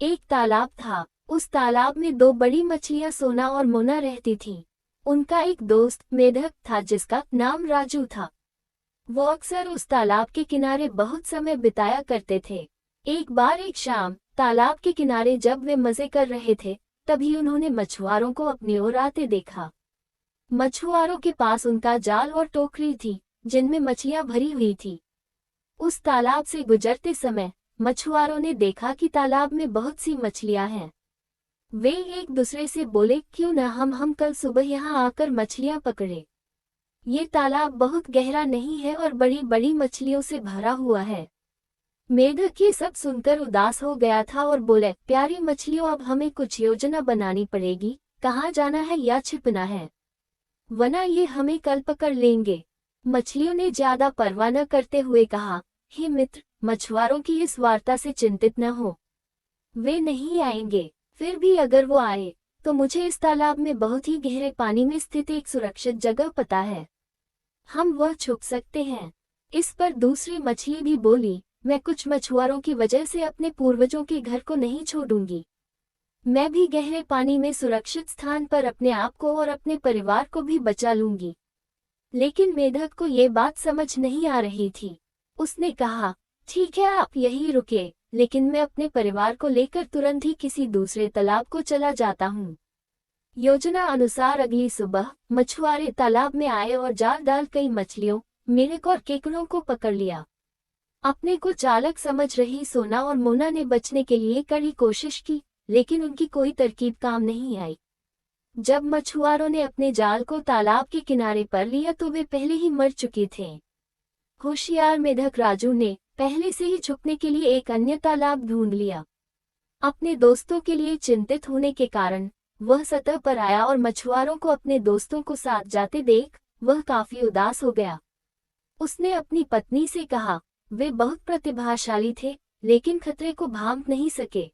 एक तालाब था। उस तालाब में दो बड़ी मछलियां सोना और मोना रहती थीं। उनका एक दोस्त मेढक था जिसका नाम राजू था। वो अक्सर उस तालाब के किनारे बहुत समय बिताया करते थे। एक बार एक शाम तालाब के किनारे जब वे मजे कर रहे थे, तभी उन्होंने मछुआरों को अपनी ओर आते देखा। मछुआरों के पास उनका जाल और टोकरी थी, जिनमें मछलियां भरी हुई थी। उस तालाब से गुजरते समय मछुआरों ने देखा कि तालाब में बहुत सी मछलियां हैं। वे एक दूसरे से बोले, क्यों न हम कल सुबह यहाँ आकर मछलियां पकड़े। ये तालाब बहुत गहरा नहीं है और बड़ी बड़ी मछलियों से भरा हुआ है। मेढक ये सब सुनकर उदास हो गया था और बोले, प्यारी मछलियों, अब हमें कुछ योजना बनानी पड़ेगी। कहाँ जाना है या छिपना है, वरना ये हमें कल पकड़ लेंगे। मछलियों ने ज्यादा परवाह न करते हुए कहा, हे मित्र, मछुआरों की इस वार्ता से चिंतित न हो। वे नहीं आएंगे। फिर भी अगर वो आए तो मुझे इस तालाब में बहुत ही गहरे पानी में स्थित एक सुरक्षित जगह पता है। हम वह छुप सकते हैं। इस पर दूसरी मछली भी बोली, मैं कुछ मछुआरों की वजह से अपने पूर्वजों के घर को नहीं छोड़ूंगी। मैं भी गहरे पानी में सुरक्षित स्थान पर अपने आप को और अपने परिवार को भी बचा लूंगी। लेकिन मेढक को ये बात समझ नहीं आ रही थी। उसने कहा, ठीक है, आप यहीं रुके, लेकिन मैं अपने परिवार को लेकर तुरंत ही किसी दूसरे तालाब को चला जाता हूँ। योजना अनुसार अगली सुबह मछुआरे तालाब में आए और जाल डाल कई मछलियों, मेढक और केकड़ों को पकड़ लिया। अपने को चालाक समझ रही सोना और मोना ने बचने के लिए कड़ी कोशिश की, लेकिन उनकी कोई तरकीब काम नहीं आई। जब मछुआरों ने अपने जाल को तालाब के किनारे पर लिया तो वे पहले ही मर चुके थे। होशियार मेढक राजू ने पहले से ही छुपने के लिए एक अन्य तालाब ढूंढ लिया। अपने दोस्तों के लिए चिंतित होने के कारण वह सतह पर आया और मछुआरों को अपने दोस्तों को साथ जाते देख वह काफी उदास हो गया। उसने अपनी पत्नी से कहा, वे बहुत प्रतिभाशाली थे, लेकिन खतरे को भांप नहीं सके।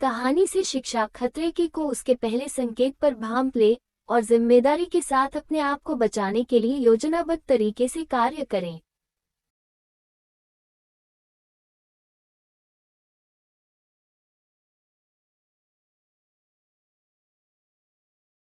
कहानी से शिक्षा, खतरे के को उसके पहले संकेत पर भांप ले और जिम्मेदारी के साथ अपने आप को बचाने के लिए योजनाबद्ध तरीके से कार्य करें।